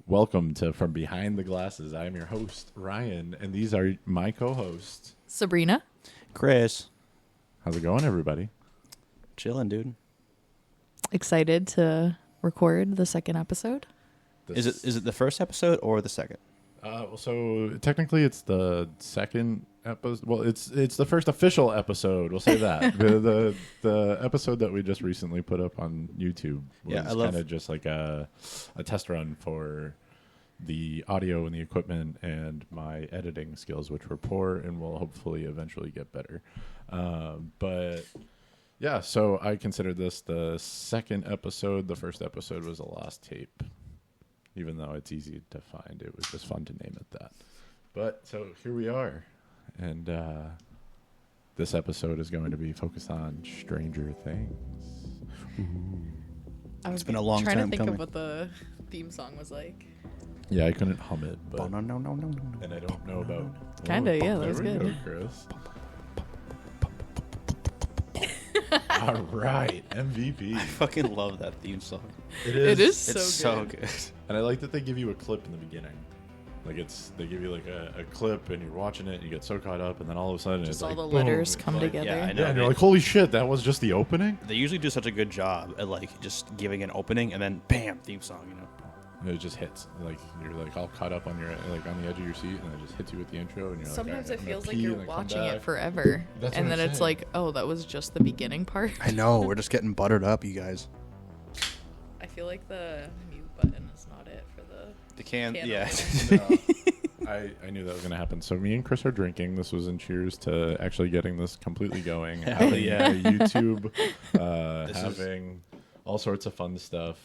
Welcome to From Behind the Glasses. I am your host, Ryan, and these are my co-hosts, Sabrina. Chris. How's it going, everybody? Chilling, dude. Excited to record the second episode. Is it the first episode or the second? So technically it's the second episode. Well, it's the first official episode. We'll say that. the episode that we just recently put up on YouTube was kind of just like a test run for the audio and the equipment and my editing skills, which were poor and will hopefully eventually get better. But yeah, so I consider this the second episode. The first episode was a lost tape. Even though it's easy to find, it was just fun to name it that. But so here we are, and this episode is going to be focused on Stranger Things. It's been a long time trying to think coming. of what the theme song was like. Yeah, I couldn't hum it, but No. and I don't know about. Kinda, yeah, that there was we good. Go, Chris. All right, MVP. I fucking love that theme song. It is It's so good. good. And I like that they give you a clip in the beginning. Like they give you like a clip and you're watching it and you get so caught up and then all of a sudden Just it's all like the boom, letters it's come like- together. Yeah, I know. Yeah, and you're like, holy shit, that was just the opening? They usually do such a good job at like just giving an opening and then bam, theme song, you know. And it just hits. Like you're like all caught up on your like on the edge of your seat and it just hits you with the intro and you're Sometimes like, it all right, I'm feels gonna like pee, you're and then come watching it back. forever. That's And what then I'm it's saying. like, oh, that was just the beginning part. I know, we're just getting buttered up, you guys. I feel like the mute button is not it for the Can yeah. I knew that was going to happen. So me and Chris are drinking. This was in cheers to actually getting this completely going. Hell Having yeah. a YouTube, This is- having all sorts of fun stuff.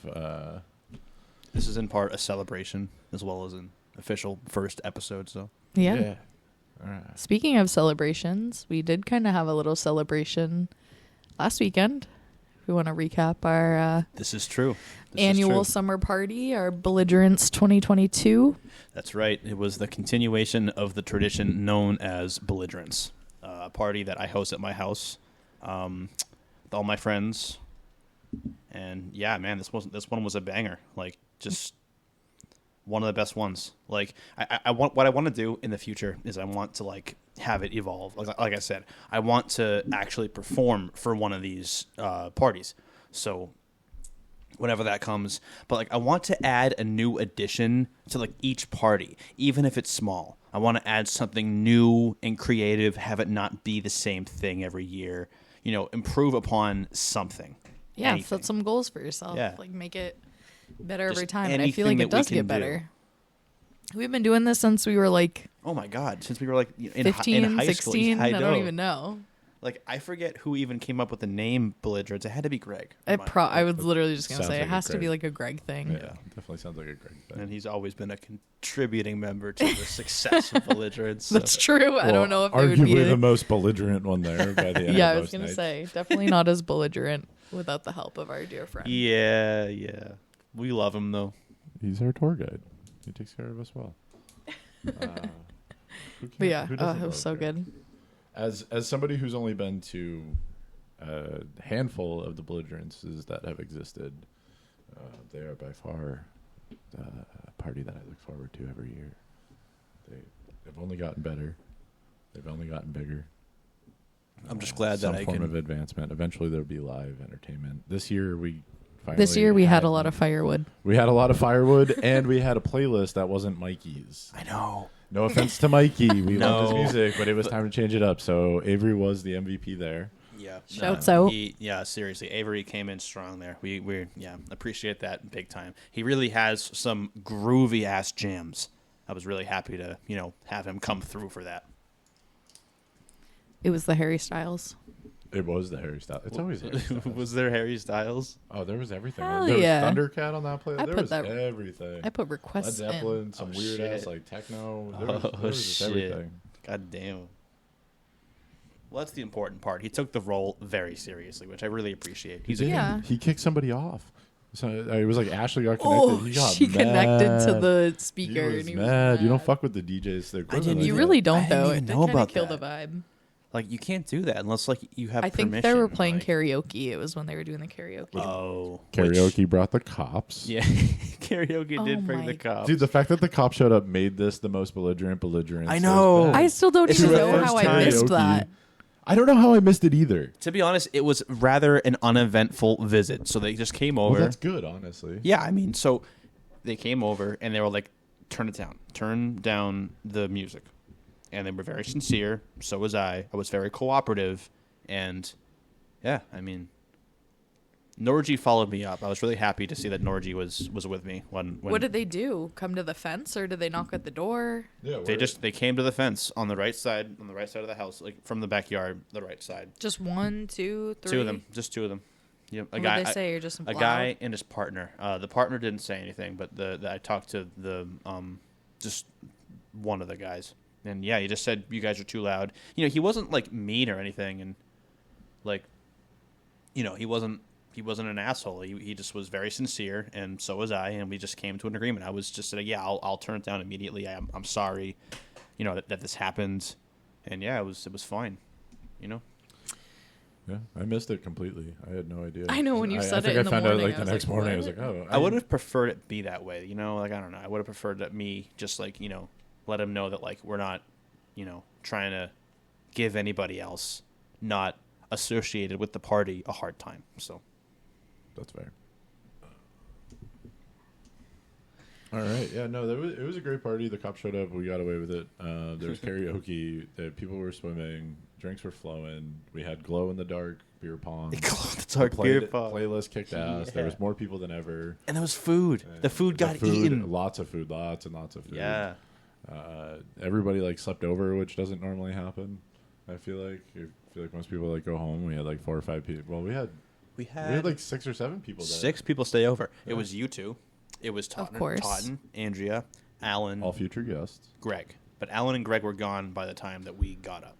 This is in part a celebration as well as an official first episode, so Yeah. All right. Speaking of celebrations, we did kind of have a little celebration last weekend. We want to recap our this is true. This is annual true. summer party, our Belligerents 2022. That's right. It was the continuation of the tradition known as Belligerents, a party that I host at my house with all my friends. And yeah, man, this one was a banger. Like, just one of the best ones. Like, I want what I want to do in the future is I want to like have it evolve. Like I said, I want to actually perform for one of these parties. So whenever that comes, but like I want to add a new addition to like each party, even if it's small. I want to add something new and creative, have it not be the same thing every year, you know, improve upon something. Yeah, Anything. set some goals for yourself. Yeah. Like make it better Just every time. And I feel anything like it that we does can get do. better. We've been doing this since we were like Oh my God, since we were like in 15, in high 16. school. I don't even know. Like, I forget who even came up with the name Belligerents. It had to be Greg. I was literally just going to Sounds say like it a has to be Greg. like a Greg thing. Yeah, definitely sounds like a great thing. And he's always been a contributing member to the success of Belligerents. So. That's true. I don't know if they would arguably be. the most belligerent one there by the end Yeah, of I was most going to nights. say definitely not as belligerent without the help of our dear friend. Yeah. We love him, though. He's our tour guide. He takes care of us well. But yeah, who it doesn't was love so Greg? good. As somebody who's only been to a handful of the belligerences that have existed, they are by far a party that I look forward to every year. They've only gotten better. They've only gotten bigger. I'm just glad Some that I form can. of advancement. Eventually, there'll be live entertainment. This year, we Had a lot of firewood. We had a lot of firewood, and we had a playlist that wasn't Mikey's. I know. No offense to Mikey, we No. love his music, but it was time to change it up. So Avery was the MVP there. Yeah. Shouts out. Yeah, seriously. Avery came in strong there. We appreciate that big time. He really has some groovy ass jams. I was really happy to, have him come through for that. It was the Harry Styles. It was the Harry Styles. It's always Harry Styles. Was there Harry Styles? Oh, there was everything. Hell There was yeah. Thundercat on that playlist. I There put was that- everything. I put Led requests Zeppelin, in. some Oh, weird shit. ass like techno. There Oh, was just shit. everything. God damn. Well, that's the important part. He took the role very seriously, which I really appreciate. He's a Yeah. He kicked somebody off. So it was like Ashley got connected. Oh, he got she connected to mad. the speaker. He was and he was mad. You don't mad. fuck with the DJs. They're I didn't You even- really don't, I didn't though. even It know kind about of kill that. the vibe. Like, you can't do that unless, like, you have permission. I think they were playing karaoke. It was when they were doing the karaoke. Oh. Karaoke brought the cops. Yeah. Karaoke did bring the cops. Dude, the fact that the cops showed up made this the most belligerent. I know. I still don't even know how I missed that. I don't know how I missed it either. To be honest, it was rather an uneventful visit. So they just came over. Well, that's good, honestly. Yeah, I mean, so they came over and they were like, turn it down. Turn down the music. And they were very sincere. So was I. I was very cooperative. And, yeah, I mean, Norgie followed me up. I was really happy to see that Norgie was with me. When what did they do? Come to the fence, or did they knock at the door? Yeah, they came to the fence on the right side of the house, like from the backyard, the right side. Just 1, 2, 3? 2 of them. Just 2 of them. Yep. What did they say? You're just a guy and his partner. The partner didn't say anything, but I talked to the just one of the guys. And yeah, he just said, you guys are too loud. You know, he wasn't like mean or anything, and like, you know, he wasn't an asshole. He just was very sincere, and so was I, and we just came to an agreement. I was just like, yeah, I'll turn it down immediately. I'm sorry, you know, that this happened, and yeah, it was fine, you know. Yeah, I missed it completely. I had no idea. I know when you said it in the morning. I found out like the was next like, morning. what? I was like, oh. I would have preferred it be that way, you know. Like, I don't know. I would have preferred that me just like, you know, let him know that like we're not, you know, trying to give anybody else not associated with the party a hard time. So that's fair. All right. Yeah, no, it was a great party. The cops showed up. We got away with it. There was karaoke. People were swimming. Drinks were flowing. We had glow-in-the-dark beer pong. Glow-in-the-dark beer pong. Playlist kicked ass. Yeah. There was more people than ever. And there was food. The food got eaten. Lots of food. Lots and lots of food. Yeah. Everybody, like, slept over, which doesn't normally happen, I feel like. Most people, like, go home. We had, like, 4 or 5 people. Well, we had like 6 or 7 people there. 6 people stay over. Yeah. It was you two. It was Totten, Andrea, Alan. All future guests. Greg. But Alan and Greg were gone by the time that we got up.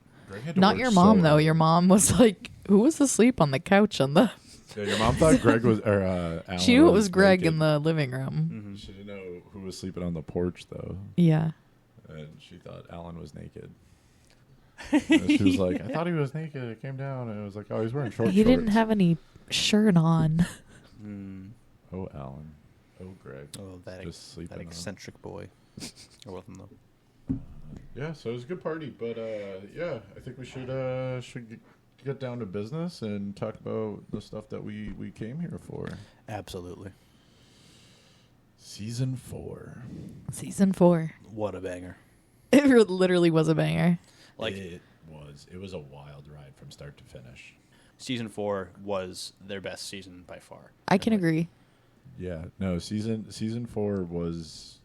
Not your mom, though. Your mom was like, who was asleep on the couch on the... Yeah, your mom thought Greg was... or Alan. She knew it was Greg naked in the living room. Mm-hmm. She didn't know who was sleeping on the porch, though. Yeah. And she thought Alan was naked. And she was like, I thought he was naked. It came down, and it was like, oh, he's wearing shorts. He didn't have any shirt on. Oh, Alan. Oh, Greg. Oh, that eccentric boy. I wasn't though. Yeah, so it was a good party, but yeah, I think we should get down to business and talk about the stuff that we came here for. Absolutely. Season 4. Season 4. What a banger! It literally was a banger. Like it was a wild ride from start to finish. Season 4 was their best season by far. I can agree. Yeah, no, season 4 was.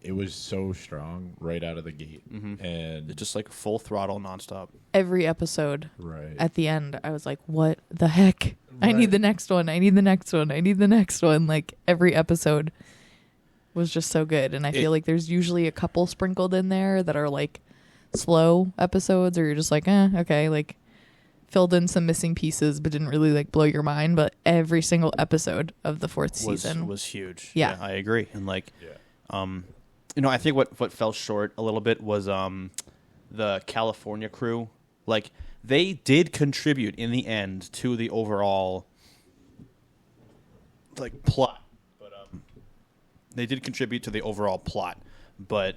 It was so strong right out of the gate, and it's just like full throttle nonstop. Every episode, right at the end, I was like, "What the heck? Right. I need the next one. I need the next one. I need the next one." Like every episode was just so good, and I feel like there's usually a couple sprinkled in there that are like slow episodes, or you're just like, okay, like filled in some missing pieces, but didn't really like blow your mind. But every single episode of the 4th season was huge. Yeah, I agree, and like. Yeah. You know, I think what fell short a little bit was the California crew. Like, they did contribute in the end to the overall like plot, but they did contribute to the overall plot, but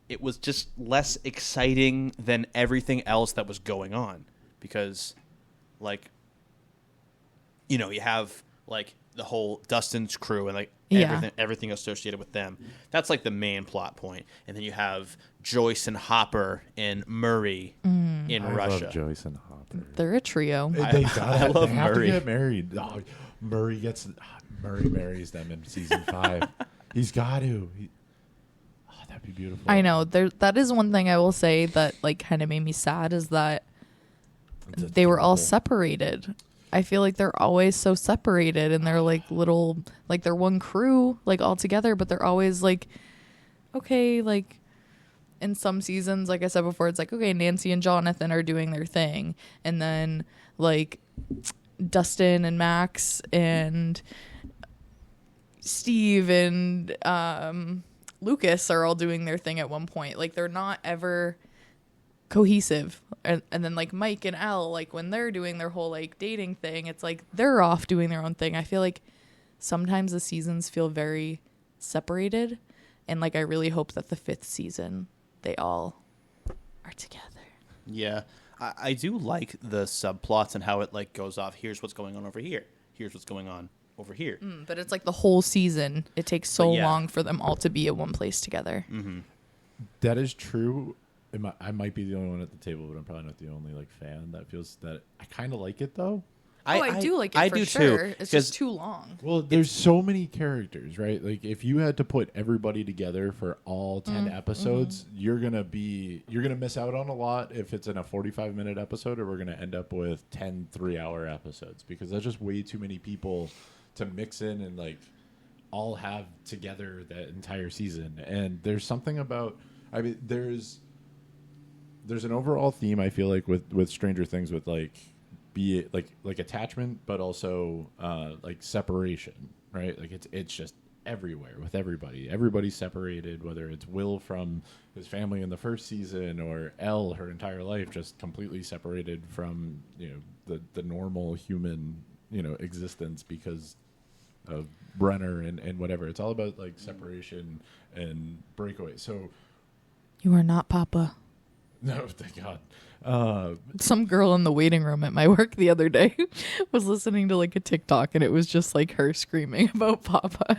it was just less exciting than everything else that was going on because, like, you know, you have like the whole Dustin's crew and like. Everything associated with them. That's like the main plot point. And then you have Joyce and Hopper and Murray in Russia. I love Joyce and Hopper. They're a trio. I love Murray. To get married. Oh, Murray marries them in season 5. He's got to. That'd be beautiful. I know. That is one thing I will say that like kind of made me sad is that they were all separated. I feel like they're always so separated and they're like little, like they're one crew, like all together, but they're always like, okay, like in some seasons, like I said before, it's like, okay, Nancy and Jonathan are doing their thing. And then like Dustin and Max and Steve and Lucas are all doing their thing at one point. Like they're not ever cohesive. And then like Mike and Elle, like when they're doing their whole like dating thing, it's like they're off doing their own thing. I feel like sometimes the seasons feel very separated, and like I really hope that the 5th season they all are together. Yeah, I do like the subplots and how it like goes off. Here's what's going on over here. Here's what's going on over here. But it's like the whole season. It takes so long for them all to be at one place together. Mm-hmm. That is true. I might be the only one at the table, but I'm probably not the only like fan that feels that. I kind of like it though. I do like it for sure. It's just too long. Well, there's so many characters, right? Like if you had to put everybody together for all 10 episodes, you're gonna miss out on a lot if it's in a 45-minute episode, or we're gonna end up with 10 3-hour episodes, because there's just way too many people to mix in and like all have together that entire season. And there's something about, I mean, there's an overall theme I feel like with Stranger Things, with like be it like attachment, but also like separation, right? Like it's just everywhere with everybody. Everybody's separated, whether it's Will from his family in the first season, or Elle her entire life just completely separated from, you know, the normal human, you know, existence because of Brenner and whatever. It's all about like separation and breakaway. So you are not Papa. No, thank God. Some girl in the waiting room at my work the other day was listening to like a TikTok, and it was just like her screaming about Papa.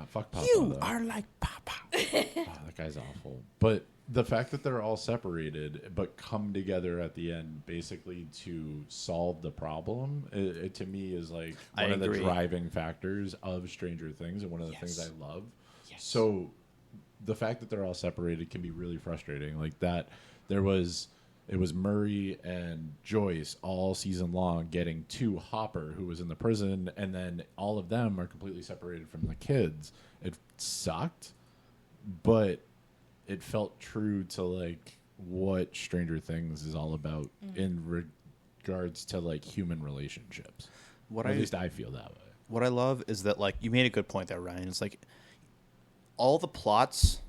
Fuck Papa. You are like Papa. That guy's awful. But the fact that they're all separated but come together at the end basically to solve the problem, it to me is like one of the driving factors of Stranger Things, and one of the things I love. Yes. So the fact that they're all separated can be really frustrating. Like that, it was Murray and Joyce all season long getting to Hopper, who was in the prison, and then all of them are completely separated from the kids. It sucked, but it felt true to like what Stranger Things is all about in regards to like human relationships. At least I feel that way. What I love is that, like, you made a good point there, Ryan. It's like all the plots,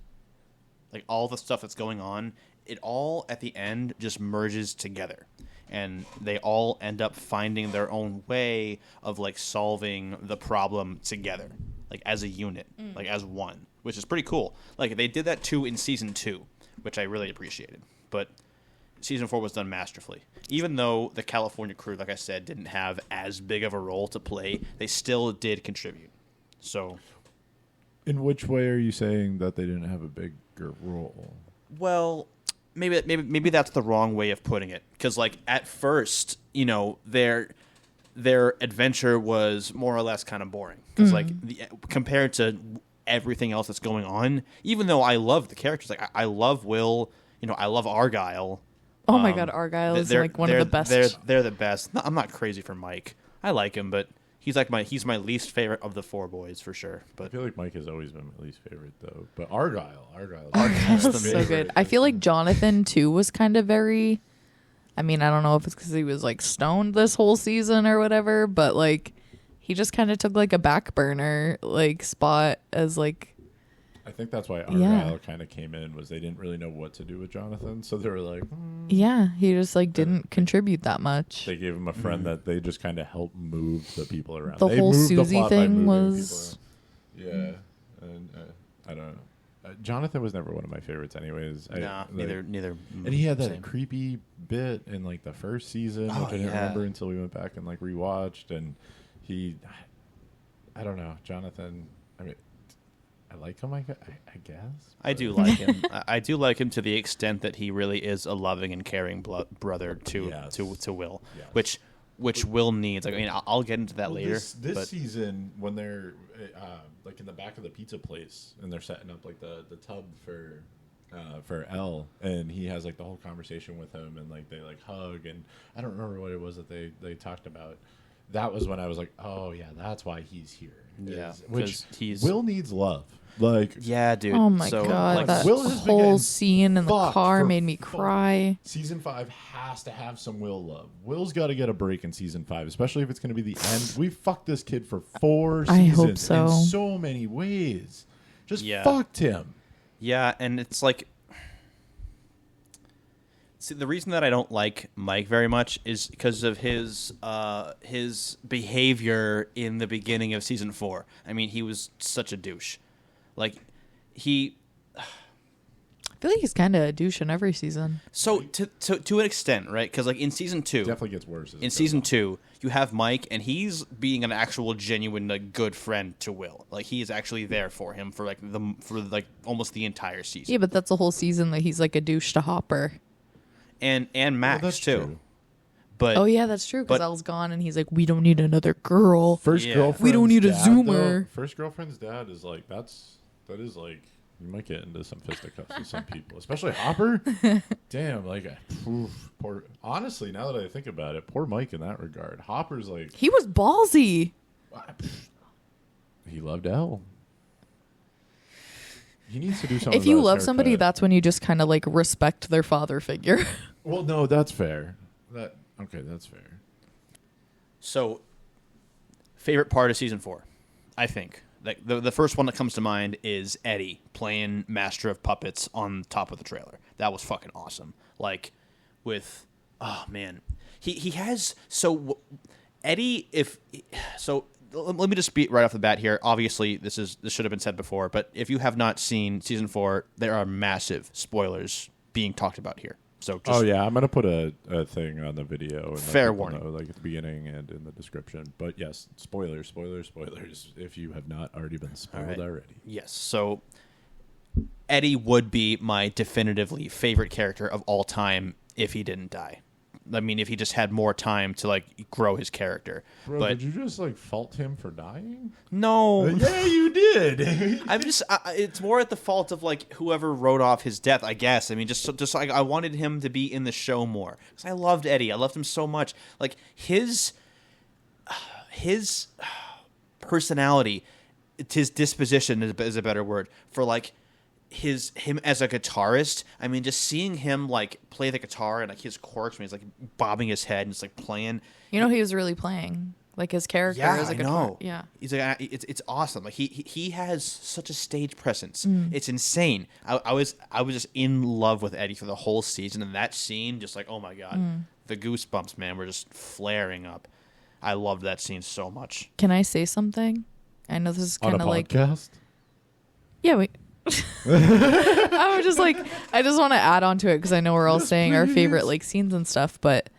like all the stuff that's going on, it all at the end just merges together, and they all end up finding their own way of like solving the problem together, like as a unit, like as one, which is pretty cool. Like they did that too in season 2, which I really appreciated, but season 4 was done masterfully. Even though the California crew, like I said, didn't have as big of a role to play, they still did contribute. So in which way are you saying that they didn't have a bigger role? Well, maybe that's the wrong way of putting it. Because, like, at first, you know, their adventure was more or less kind of boring. Because, like, compared to everything else that's going on, even though I love the characters, like, I love Will, you know, I love Argyle. Oh, my God, Argyle is, like, one of the best. They're the best. I'm not crazy for Mike. I like him, but he's my least favorite of the 4 boys for sure. But I feel like Mike has always been my least favorite though. But Argyle's so good. I feel like Jonathan too was kind of very. I mean, I don't know if it's because he was like stoned this whole season or whatever, but like he just kind of took like a back burner like spot as like. I think that's why Argyle kind of came in, was they didn't really know what to do with Jonathan, so they were like, yeah, he just like didn't contribute that much. They gave him a friend that they just kind of helped move the people around. The whole Susie thing was, and I don't know. Jonathan was never one of my favorites, anyways. Neither. And he had that creepy bit in like the first season, which I didn't remember until we went back and like rewatched. And I don't know, Jonathan. I mean, I like him, I guess. I do like him. I do like him to the extent that he really is a loving and caring brother to Will, yes. which Will needs. Like, I mean, I'll get into that later. This season, when they're like in the back of the pizza place and they're setting up like the tub for Elle, and he has like the whole conversation with him, and like they like hug, and I don't remember what it was that they talked about. That was when I was like, oh yeah, that's why he's here. Yeah, Will needs love. Like, yeah, dude. Oh my God, like, that whole scene in the car made me cry. Season 5 has to have some Will love. Will's got to get a break in season 5, especially if it's going to be the end. We fucked this kid for 4 seasons. I hope so. In so many ways. Just fucked him. Yeah, and it's like, See, the reason that I don't like Mike very much is because of his behavior in the beginning of season 4. I mean, he was such a douche. Like, I feel like he's kind of a douche in every season. So to an extent, right? Because like in season 2, it definitely gets worse. In season 2, you have Mike, and he's being an actual, genuine, like, good friend to Will. Like, he is actually there for him for almost the entire season. Yeah, but that's a whole season that he's like a douche to Hopper. And Max too. True. But oh yeah, that's true. Because Elle's gone, and he's like, "We don't need another girl. Girlfriend's we don't need a dad, Zoomer." First girlfriend's dad is like that is like you might get into some fisticuffs with some people, especially Hopper. Damn, like poor. Honestly, now that I think about it, poor Mike in that regard. Hopper's like he was ballsy. He loved Elle. He needs to do something. If you love somebody, that's when you just kind of like respect their father figure. Well, no, that's fair. That's fair. So, favorite part of season 4, I think. Like the first one that comes to mind is Eddie playing Master of Puppets on top of the trailer. That was fucking awesome. Like, with oh man, he has Eddie. Let me just be right off the bat here. Obviously, this should have been said before, but if you have not seen season 4, there are massive spoilers being talked about here. So I'm gonna put a thing on the video. And fair warning, like at the beginning and in the description. But yes, spoilers. If you have not already been spoiled already. Yes. So Eddie would be my definitively favorite character of all time if he didn't die. I mean, if he just had more time to like grow his character. Bro, but did you just like fault him for dying? No. Yeah, you did. I'm just. It's more at the fault of like whoever wrote off his death, I guess. I mean, just like I wanted him to be in the show more because I loved Eddie. I loved him so much. Like his personality, his disposition is a better word for like. Him as a guitarist, I mean, just seeing him like play the guitar and like his quirks when he's like bobbing his head and just like playing. You know, he was really playing like his character as a guitar. Know. Yeah, he's like it's awesome. Like he has such a stage presence. It's insane. I was just in love with Eddie for the whole season, and that scene just like oh my god, the goosebumps, man, were just flaring up. I loved that scene so much. Can I say something? I know this is kind of like podcast. Yeah, we. I was just like, I just want to add on to it because I know we're all saying our favorite like scenes and stuff. But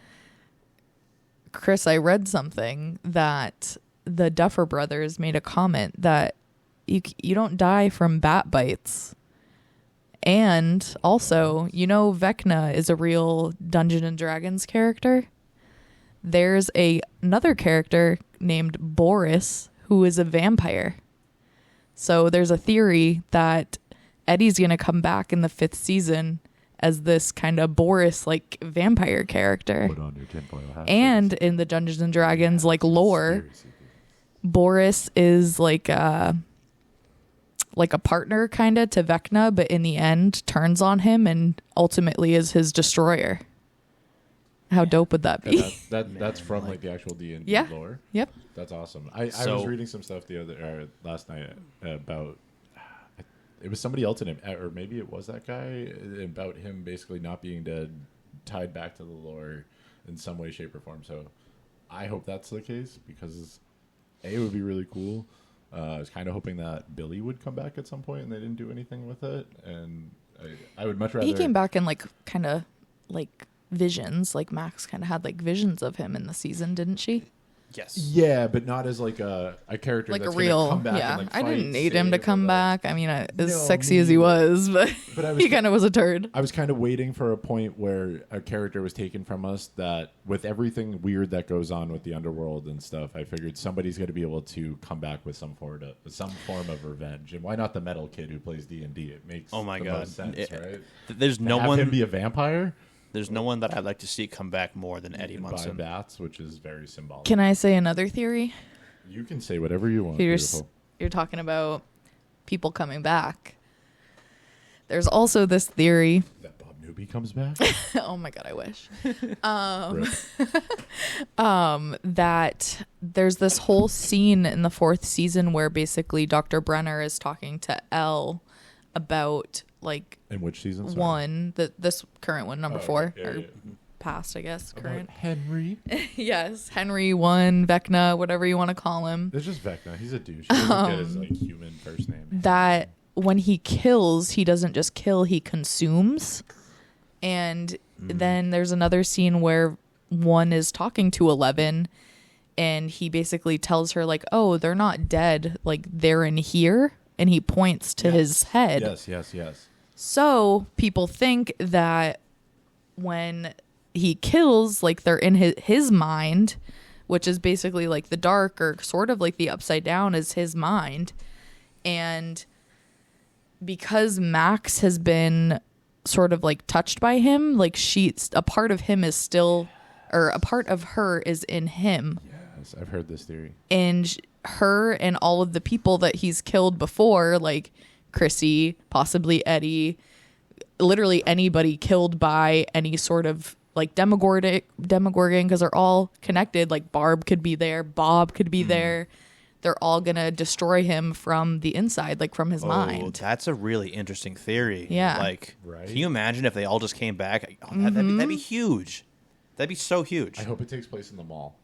Chris, I read something that the Duffer Brothers made a comment that you don't die from bat bites, and also Vecna is a real Dungeons and Dragons character. There's another character named Boris who is a vampire. So there's a theory that Eddie's going to come back in the 5th season as this kind of Boris-like vampire character. Put on your tinfoil hat. And in the Dungeons and Dragons like lore, Boris is like a partner kind of to Vecna, but in the end turns on him and ultimately is his destroyer. How dope would that be? That's from like the actual D&D lore. Yep. That's awesome. I was reading some stuff last night about it was somebody else in him, or maybe it was that guy about him basically not being dead, tied back to the lore in some way, shape, or form. So I hope that's the case because it would be really cool. I was kind of hoping that Billy would come back at some point, and they didn't do anything with it. And I would much rather. He came back in like kind of like visions. Like Max kind of had like visions of him in the season, didn't she? Yes. Yeah, but not as like a character like that's a real. Come back yeah, and, like, I didn't need save him to come back. I mean, as sexy me as he was, but he kind of was a turd. I was kind of waiting for a point where a character was taken from us that, with everything weird that goes on with the underworld and stuff, I figured somebody's going to be able to come back with some form of revenge. And why not the metal kid who plays D&D? It makes most sense, right? There's no one. Have him be a vampire. There's no one that I'd like to see come back more than Eddie Munson. By bats, which is very symbolic. Can I say another theory? You can say whatever you want. You're talking about people coming back. There's also this theory that Bob Newby comes back. Oh my god, I wish. That there's this whole scene in the 4th season where basically Dr. Brenner is talking to Elle about like in which season? Sorry. One, this current one, number 4 yeah, or yeah. past, I guess. Current. About Henry. Yes, Henry 1, Vecna, whatever you want to call him. It's just Vecna. He's a douche. He doesn't get his like human first name. That when he kills, he doesn't just kill; he consumes. And then there's another scene where 1 is talking to 11. And he basically tells her, like, oh, they're not dead. Like, they're in here. And he points to his head. Yes. So people think that when he kills, like, they're in his mind, which is basically like the dark or sort of like the upside down is his mind. And because Max has been sort of like touched by him, like a part of him is still, or a part of her is in him. I've heard this theory. And her and all of the people that he's killed before, like Chrissy, possibly Eddie, literally anybody killed by any sort of like Demogorgon, because they're all connected. Like Barb could be there, Bob could be there. They're all gonna destroy him from the inside, like from his mind. That's a really interesting theory. Yeah. Like, right? Can you imagine if they all just came back? Oh, that'd be huge. That'd be so huge. I hope it takes place in the mall.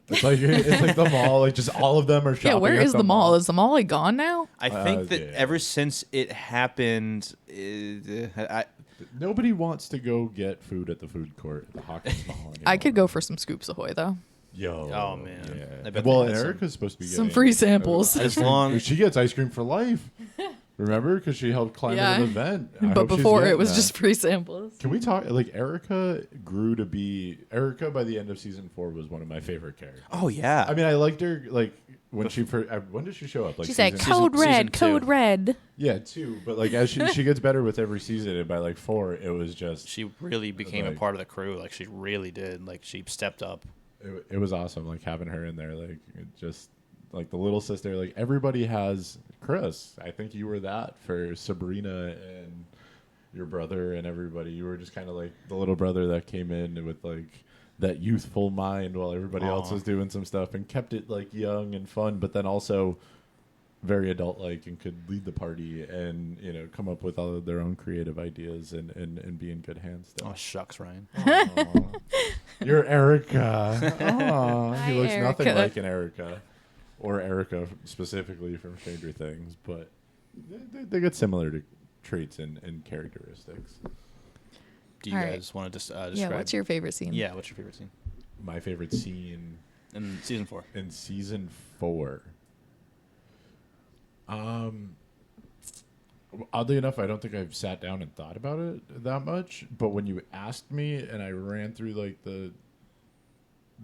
It's like the mall, like just all of them are shopping. Yeah, where is the mall? Is the mall like gone now? I think that ever since it happened, nobody wants to go get food at the food court at the Hawkins Mall anymore. I could go for some Scoops Ahoy though. Yo. Oh man. Yeah. Well, Erica's supposed to be some getting free samples. As long she gets ice cream for life. Remember, because she helped climb an event. But before it was just free samples. Can we talk? Like Erica grew to be by the end of season 4 was one of my favorite characters. Oh yeah. I mean, I liked her like when when did she show up? Like she's like code red. Yeah, 2. But like as she gets better with every season, and by like 4, it was just she really became a part of the crew. Like she really did. Like she stepped up. It was awesome. Like having her in there, like just. Like the little sister, like everybody has Chris. I think you were that for Sabrina and your brother and everybody. You were just kind of like the little brother that came in with like that youthful mind while everybody else was doing some stuff and kept it like young and fun, but then also very adult-like and could lead the party and, you know, come up with all of their own creative ideas and be in good hands still. Oh, shucks, Ryan. You're Erica. He looks Erica. nothing like an Erica. Or Erica specifically from Stranger Things, but they get similar traits and characteristics. Do you guys want to describe? Yeah, what's your favorite scene? Yeah, what's your favorite scene? My favorite scene in season 4. In season 4. Oddly enough, I don't think I've sat down and thought about it that much. But when you asked me, and I ran through like the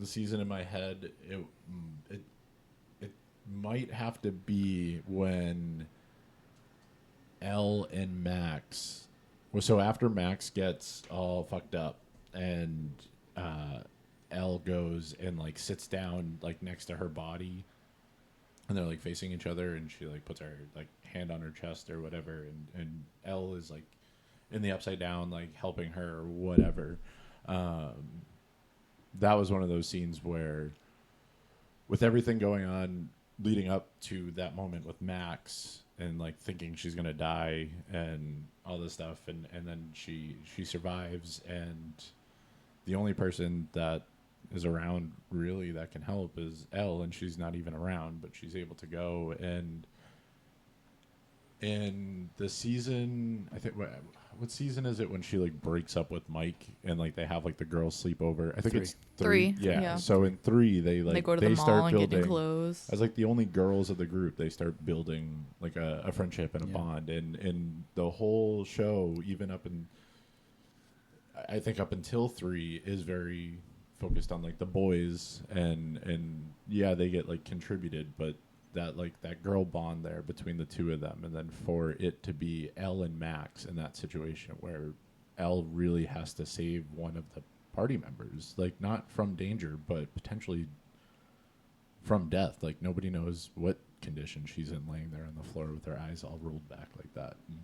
season in my head, it might have to be when Elle and Max. Well, so after Max gets all fucked up, and Elle goes and like sits down like next to her body, and they're like facing each other, and she like puts her like hand on her chest or whatever, and Elle is like in the upside down, like helping her or whatever. That was one of those scenes where, with everything going on leading up to that moment with Max and like thinking she's gonna die and all this stuff, and then she survives, and the only person that is around really that can help is Elle, and she's not even around, but she's able to go. And in the season, I think what season is it when she like breaks up with Mike and like they have like the girls sleep over? I think 3. it's 3. Yeah. So in 3 they go to the mall start and building, get new clothes. as like the only girls of the group, they start building like a friendship and a bond, and the whole show, even up until 3, is very focused on like the boys, and yeah, they get like contributed, but that girl bond there between the two of them, and then for it to be Elle and Max in that situation where Elle really has to save one of the party members, like not from danger, but potentially from death. Like nobody knows what condition she's in, laying there on the floor with her eyes all rolled back like that. And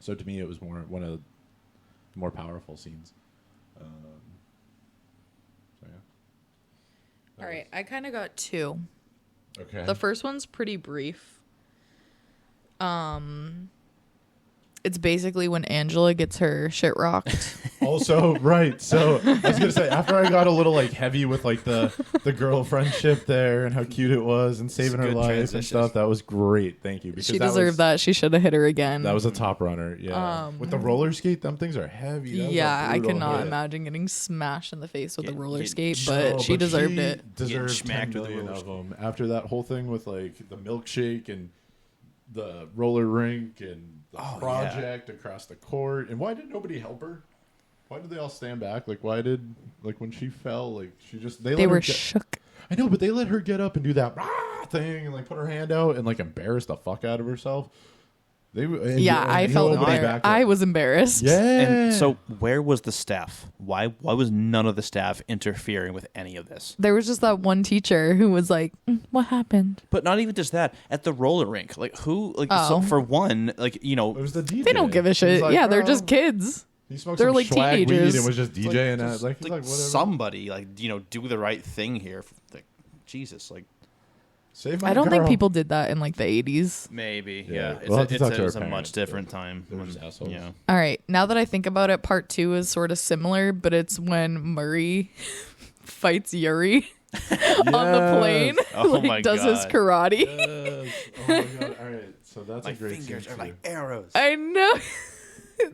so to me, it was one of the more powerful scenes. So yeah. All right, I kind of got 2. Okay. The first one's pretty brief. It's basically when Angela gets her shit rocked. Also, right. So I was gonna say, after I got a little like heavy with like the girlfriendship there and how cute it was and saving her life and stuff, that was great. Thank you. Because she deserved that. She should have hit her again. That was a top runner. Yeah. With the roller skate, them things are heavy. Yeah, I cannot imagine getting smashed in the face with a roller skate, but she deserved it. Deserved 10 million of them after that whole thing with like the milkshake and the roller rink and the project across the court. And why did nobody help her? Why did they all stand back? Like, why did, like, when she fell, like, she just... They were shook. I know, but they let her get up and do that thing and, like, put her hand out and, like, embarrass the fuck out of herself. I felt embarrassed. I was embarrassed. Yeah. And so where was the staff? Why was none of the staff interfering with any of this? There was just that one teacher who was like, what happened? But not even just that. At the roller rink, like who, like, so for one, like, you know. It was the DJ. They don't give a shit. Like, they're just kids. He smoked they're some like swag teenagers. weed and was just DJing that. Like, whatever. Somebody, like, you know, do the right thing here. Like, Jesus, like. I don't think people did that in like the 80s. Maybe, yeah. It's a much different time. Yeah. All right. Now that I think about it, part 2 is sort of similar, but it's when Murray fights Yuri on the plane. Oh my does God. his karate. Yes. Oh my God. All right. So that's my a great fingers scene are too. like arrows. I know.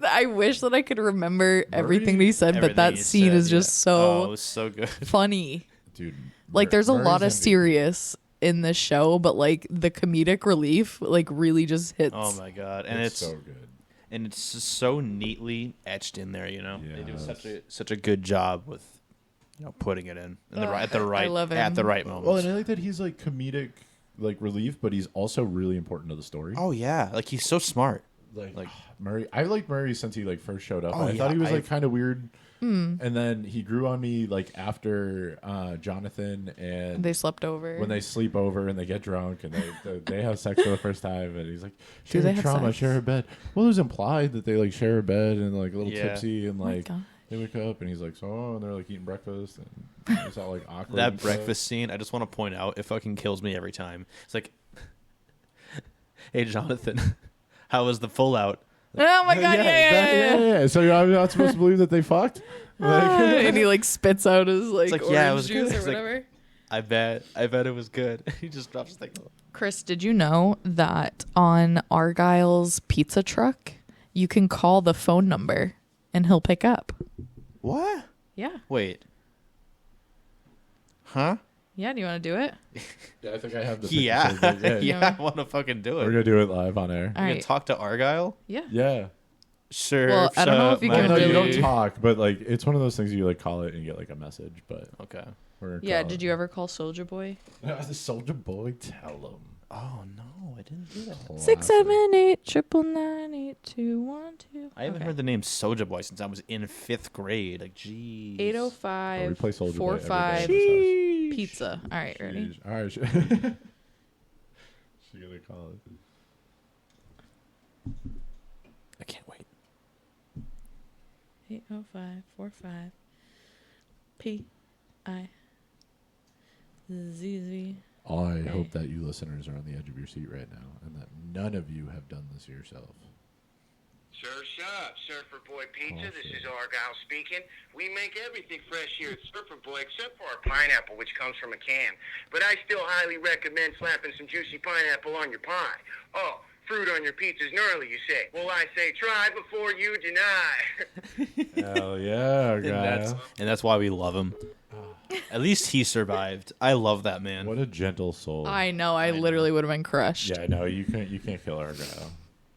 I wish that I could remember everything he said, but that scene is just so it was so good. funny. Dude. Like there's a lot of serious in this show, but like the comedic relief like really just hits. Oh my God. And it's so good. And it's just so neatly etched in there, you know. Yes. They do such a good job with, you know, putting it in at the right moment. Well, and I like that he's like comedic like relief, but he's also really important to the story. Oh yeah, like he's so smart. Like Murray, I liked Murray since he like first showed up. I thought he was like kind of weird, and then he grew on me like after Jonathan and they slept over. When they sleep over and they get drunk and they have sex for the first time, and he's like, share trauma, share a bed. Well, it was implied that they like share a bed and like a little tipsy and like they wake up and he's like, so, and they're like eating breakfast and it's all like awkward. That breakfast scene, I just want to point out, it fucking kills me every time. It's like, hey Jonathan. How was the full out? Oh my God! Yeah. So I'm not supposed to believe that they fucked? And he like spits out his like orange it was juice good. or whatever. Like, I bet it was good. He just drops his thing. Chris, did you know that on Argyle's pizza truck you can call the phone number and he'll pick up? What? Yeah. Wait. Huh? Yeah, do you want to do it? Yeah, I think I have the Yeah, I want to fucking do it. We're going to do it live on air. All right. You're going to talk to Argyle? Yeah. Yeah. Sure. Well, I don't know if you can No, really... you don't talk, but like it's one of those things you like call it and you get like a message, but... Okay. Yeah, did you ever call Soulja Boy? The Soulja Boy, tell him. Oh, no, I didn't do that. 678 999 8212. I haven't heard the name Soulja Boy since I was in 5th grade. Like, geez. 805 we play Soulja Boy 45 every day. pizza. All right, ready? All right. She gonna call it. I can't wait. 805 45 P I Z Z. I hope that you listeners are on the edge of your seat right now and that none of you have done this yourself. Surf's up, Surfer Boy Pizza. This is Argyle speaking. We make everything fresh here at Surfer Boy except for our pineapple, which comes from a can. But I still highly recommend slapping some juicy pineapple on your pie. Oh, fruit on your pizza's gnarly, you say. Well, I say try before you deny. Hell yeah, guy. And that's why we love him. At least he survived. I love that man. What a gentle soul. I know. I literally would have been crushed. Yeah, no, you can't kill Argyle.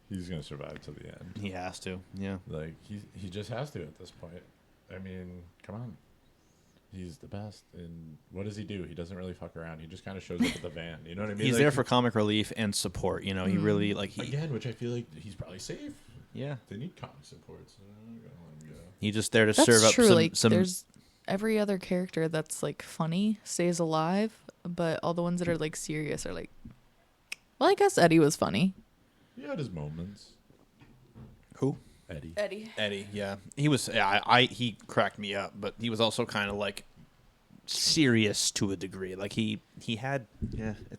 He's gonna survive to the end. He has to. Yeah. Like he just has to at this point. I mean, come on. He's the best. And what does he do? He doesn't really fuck around. He just kind of shows up with the van. You know what I mean? He's like, there for comic relief and support. You know, he really again, which I feel like he's probably safe. Yeah. They need comic support. So I'm gonna let him go. He's just there to that's serve true. up Like, some. There's every other character that's like funny stays alive, but all the ones that are like serious are like. Well, I guess Eddie was funny. He had his moments. Who? Eddie. Yeah. He was. Yeah, he cracked me up, but he was also kind of like serious to a degree. Like he had. Yeah. I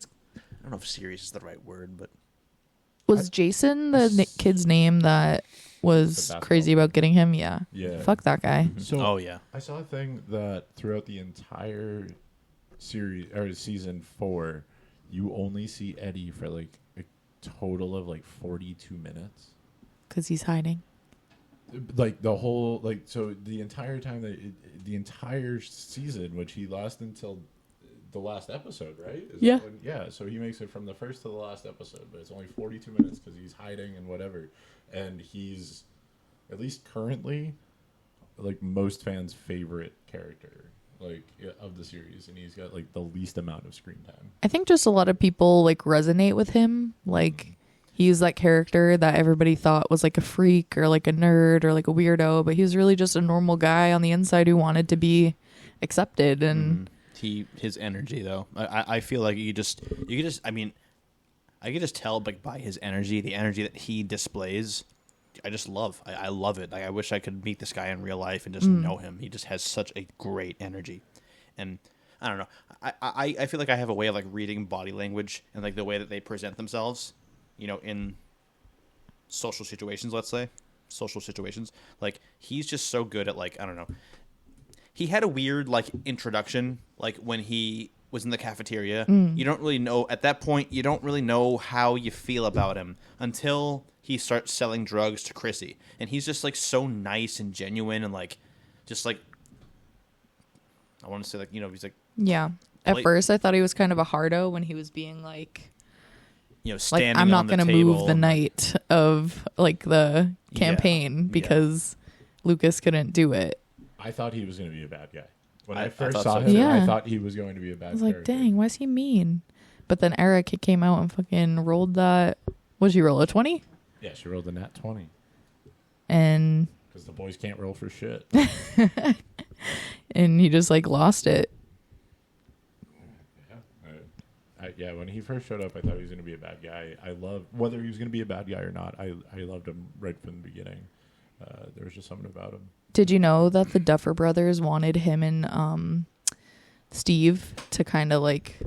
don't know if serious is the right word, but Was Jason the kid's name that was crazy about getting him? Yeah. Fuck that guy. So, I saw a thing that throughout the entire series or season 4, you only see Eddie for like a total of like 42 minutes. Because he's hiding. Like the whole, like, so the entire time the entire season, which he lost until the last episode, right? So he makes it from the first to the last episode, but it's only 42 minutes because he's hiding and whatever. And he's, at least currently, like most fans' favorite character, like, of the series, and he's got like the least amount of screen time. I think just a lot of people like resonate with him. Like, he's that character that everybody thought was like a freak or like a nerd or like a weirdo, but he was really just a normal guy on the inside who wanted to be accepted. And his energy, though, I feel like you could just tell, like, by his energy, the energy that he displays. I just love. I love it. Like, I wish I could meet this guy in real life and just know him. He just has such a great energy, and I don't know. I feel like I have a way of like reading body language and like the way that they present themselves, you know, in social situations. Let's say social situations. Like, he's just so good at, like, I don't know. He had a weird like introduction, like when he was in the cafeteria. You don't really know at that point. You don't really know how you feel about him until he starts selling drugs to Chrissy, and he's just like so nice and genuine, and like just like, I want to say, like, you know, he's like, At first, I thought he was kind of a hardo when he was being like, you know, standing like, I'm not going to move the night of like the campaign because Lucas couldn't do it. I thought he was going to be a bad guy. When I first saw him, I thought he was going to be a bad guy. I was like, dang, why is he mean? But then Eric came out and fucking rolled that. What did she roll, a 20? Yeah, she rolled a nat 20. And because the boys can't roll for shit. And he just like lost it. Yeah, when he first showed up, I thought he was going to be a bad guy. I love whether he was going to be a bad guy or not. I loved him right from the beginning. There was just something about him. Did you know that the Duffer Brothers wanted him and Steve to kind of like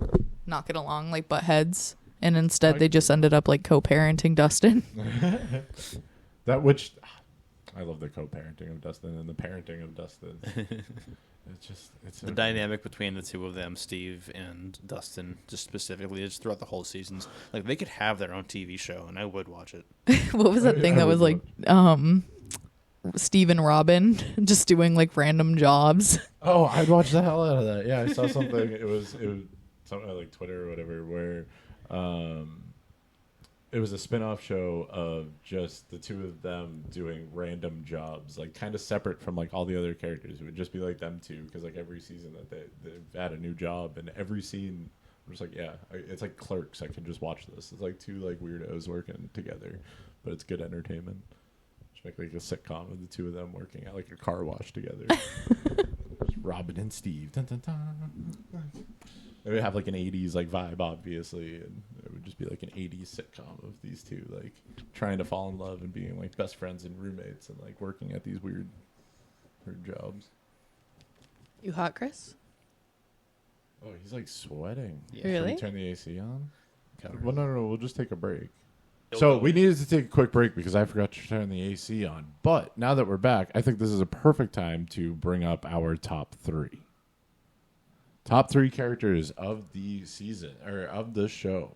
not get along, like butt heads, and instead they just ended up like co-parenting Dustin? I love the co-parenting of Dustin and the parenting of Dustin. It's the dynamic between the two of them, Steve and Dustin, just specifically, just throughout the whole seasons. Like, they could have their own TV show, and I would watch it. What was that thing that was like Steve and Robin just doing like random jobs? Oh, I'd watch the hell out of that. Yeah, I saw something. It was something like Twitter or whatever, where it was a spin-off show of just the two of them doing random jobs, like kind of separate from like all the other characters. It would just be like them two, because like every season that they've had a new job, and every scene I'm just like, it's like Clerks. I can just watch this. It's like two like weirdos working together, but it's good entertainment. Just make like a sitcom of the two of them working at like a car wash together. Robin and Steve. Dun, dun, dun. It would have like an 80s like vibe, obviously, and it would just be like an 80s sitcom of these two like trying to fall in love and being like best friends and roommates and like working at these weird jobs. You hot, Chris? Oh, he's like sweating. Yeah. Really? Should we turn the AC on? Well, no, we'll just take a break. So we needed to take a quick break because I forgot to turn the AC on. But now that we're back, I think this is a perfect time to bring up our top 3. Top 3 characters of the season, or of the show.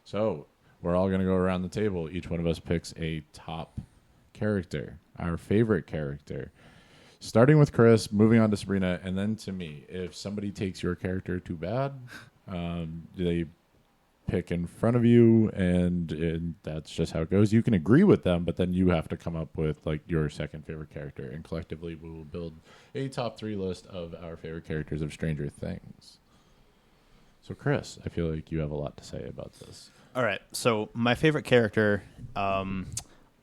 So we're all going to go around the table. Each one of us picks a top character, our favorite character. Starting with Chris, moving on to Sabrina, and then to me. If somebody takes your character too bad, they pick in front of you, and that's just how it goes. You can agree with them, but then you have to come up with like your second favorite character, and collectively we will build a top 3 list of our favorite characters of Stranger Things. So Chris, I feel like you have a lot to say about this. All right, so my favorite character, I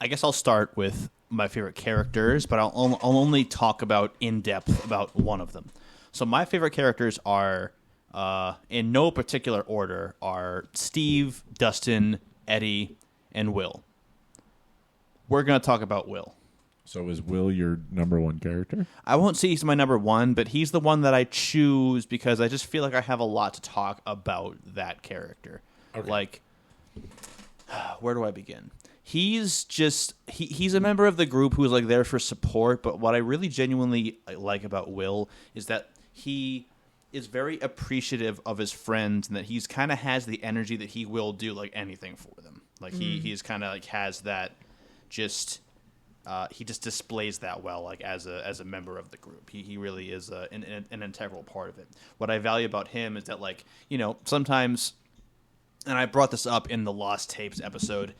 guess I'll start with my favorite characters, but I'll only talk about in depth about one of them. So my favorite characters are, in no particular order, are Steve, Dustin, Eddie, and Will. We're going to talk about Will. So is Will your number 1 character? I won't say he's my number 1, but he's the one that I choose because I just feel like I have a lot to talk about that character. Okay. Like, where do I begin? He's just he's a member of the group who's like there for support, but what I really genuinely like about Will is that he is very appreciative of his friends and that he's kind of has the energy that he will do like anything for them. Like he's kind of like has that just he just displays that well, like as a member of the group. He really is an integral part of it. What I value about him is that, like, you know, sometimes, and I brought this up in the Lost Tapes episode,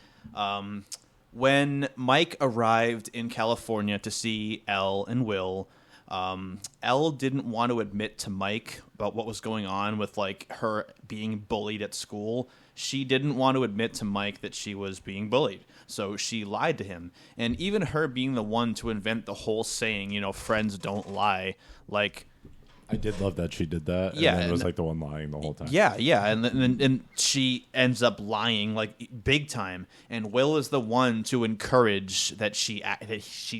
when Mike arrived in California to see Elle and Will, Elle didn't want to admit to Mike about what was going on with, like, her being bullied at school. She didn't want to admit to Mike that she was being bullied. So she lied to him. And even her being the one to invent the whole saying, you know, friends don't lie, like... I did love that she did that. Yeah, And then was like the one lying the whole time. Yeah. And she ends up lying, like, big time. And Will is the one to encourage that she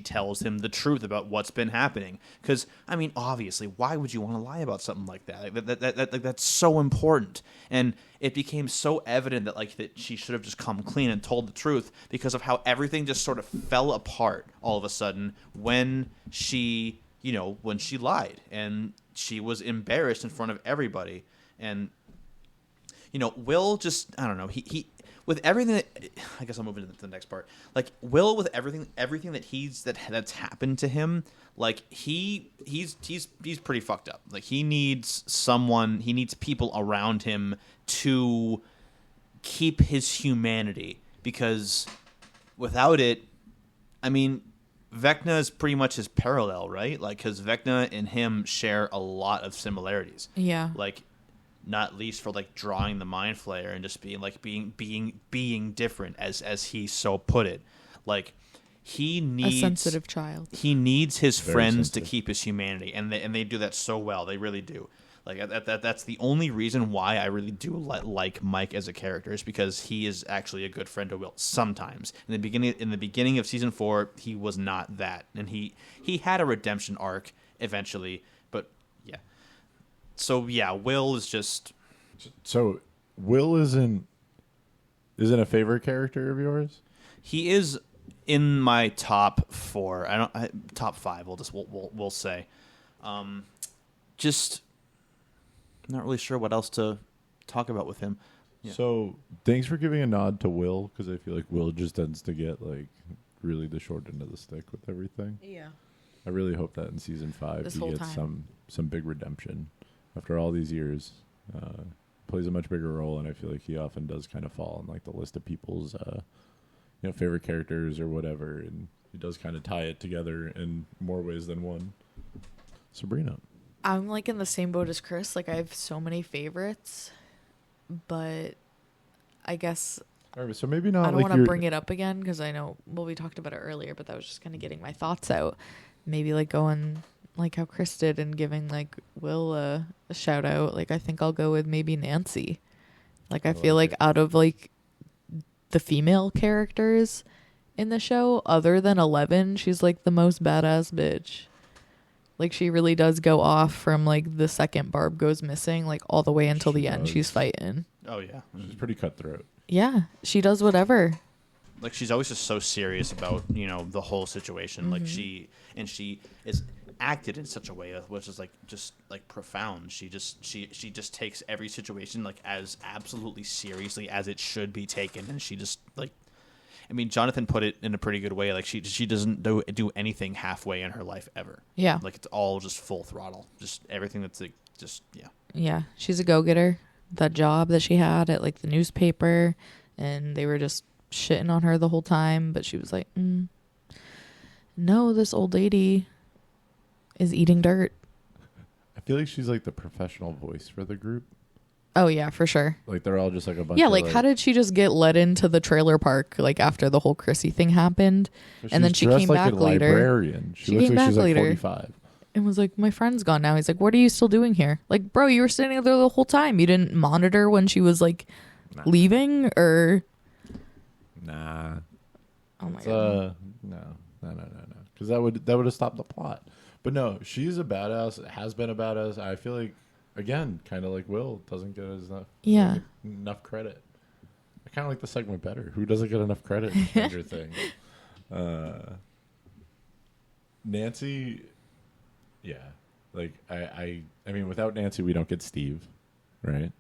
tells him the truth about what's been happening. Because, I mean, obviously, why would you want to lie about something like that? Like, that's so important. And it became so evident that she should have just come clean and told the truth because of how everything just sort of fell apart all of a sudden when she lied. And she was embarrassed in front of everybody. And, you know, Will just, I don't know, he with everything that, I guess I'll move into the next part. Like, Will, with everything that's happened to him, like, he's pretty fucked up. Like, he needs people around him to keep his humanity, because without it, I mean, Vecna is pretty much his parallel, right? Like, because Vecna and him share a lot of similarities. Yeah. Like, not least for, like, drawing the Mind Flayer and just being, like, being different, as he so put it. Like, he needs... a sensitive child. He needs his Very friends sensitive. to keep his humanity, and they do that so well. They really do. Like, that's the only reason why I really do like Mike as a character, is because he is actually a good friend to Will sometimes. In the beginning of season 4, he was not that, and he had a redemption arc eventually, but yeah. So yeah, Will is just... So Will isn't a favorite character of yours? He is in my top 4. Top 5. We'll say. Just not really sure what else to talk about with him. Yeah. So thanks for giving a nod to Will, because I feel like Will just tends to get, like, really the short end of the stick with everything. Yeah. I really hope that in season 5 he gets some big redemption after all these years. Plays a much bigger role, and I feel like he often does kind of fall on, like, the list of people's favorite characters or whatever, and he does kind of tie it together in more ways than one. Sabrina. I'm, like, in the same boat as Chris. Like, I have so many favorites, but I guess All right, so maybe not. I don't want to bring it up again because I know, well, we talked about it earlier, but that was just kind of getting my thoughts out. Maybe, like, going like how Chris did and giving, like, Will a shout out. Like, I think I'll go with maybe Nancy. Like, I feel like out of, like, the female characters in the show, other than 11, she's, like, the most badass bitch. Like, she really does go off from, like, the second Barb goes missing, like, all the way until the end. She's fighting. Oh yeah, She's pretty cutthroat. Yeah, she does whatever. like, she's always just so serious about, you know, the whole situation. Mm-hmm. Like, she is acted in such a way which is, like, just, like, profound. She just takes every situation, like, as absolutely seriously as it should be taken, and she just, like, I mean, Jonathan put it in a pretty good way. Like, she doesn't do anything halfway in her life ever. Yeah. Like, it's all just full throttle. Just everything that's, like, just, yeah. Yeah, she's a go-getter. That job that she had at, like, the newspaper, and they were just shitting on her the whole time, but she was like, no, this old lady is eating dirt. I feel like she's, like, the professional voice for the group. Oh, yeah, for sure. Like, they're all just, like, a bunch Yeah, of, like, how did she just get let into the trailer park, like, after the whole Chrissy thing happened? And then she came back later. Librarian. She looks like she's, like, 45. And was like, my friend's gone now. He's like, what are you still doing here? Like, bro, you were standing there the whole time. You didn't monitor when she was, like, leaving, or... Nah. Oh, my God. No. Because that would have stopped the plot. But no, she's a badass, has been a badass. I feel like, again, kind of like Will, doesn't get enough credit. I kind of like the segment better. Who doesn't get enough credit in Stranger Things? Nancy, yeah. Like, I mean, without Nancy, we don't get Steve, right?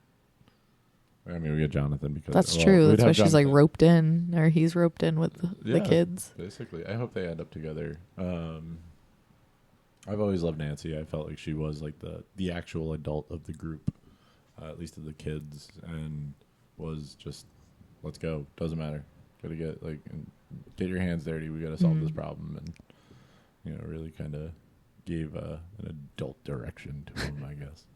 I mean, we get Jonathan because... That's true. That's why she's, like, roped in, or he's roped in with the kids. Basically. I hope they end up together. I've always loved Nancy. I felt like she was, like, the actual adult of the group, at least of the kids, and was just, let's go. Doesn't matter. Gotta get your hands dirty. We gotta solve this problem. And, you know, really kind of gave an adult direction to him, I guess.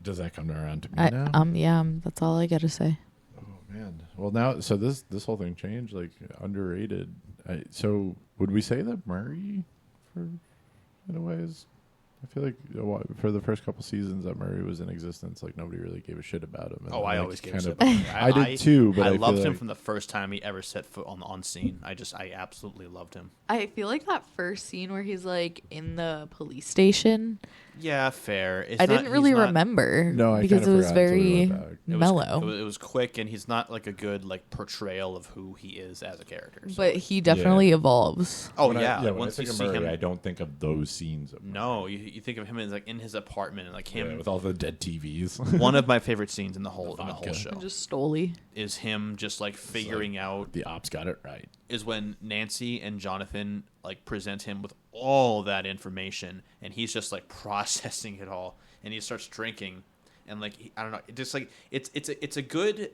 Does that come around to me now? Yeah, that's all I gotta say. Oh man. Well, now, so this whole thing changed, like, underrated. So would we say that Murray, in a way, is? I feel like for the first couple seasons that Murray was in existence, like, nobody really gave a shit about him. And I always gave a shit about him. I did too, but I loved him from the first time he ever set foot on scene. I absolutely loved him. I feel like that first scene where he's, like, in the police station. Yeah, fair. I didn't really remember. No, because it was very mellow. It was quick, and he's not, like, a good, like, portrayal of who he is as a character. So. But he definitely evolves. Oh, when yeah. When I think of Murray, I don't think of those scenes. No, you think of him as, like, in his apartment, and, like, him with all the dead TVs. One of my favorite scenes in the whole show, just Stoley, is him just, like, figuring out the ops got it right. Is when Nancy and Jonathan, like, present him with all that information, and he's just, like, processing it all, and he starts drinking, and, like, I don't know, just, like, it's a good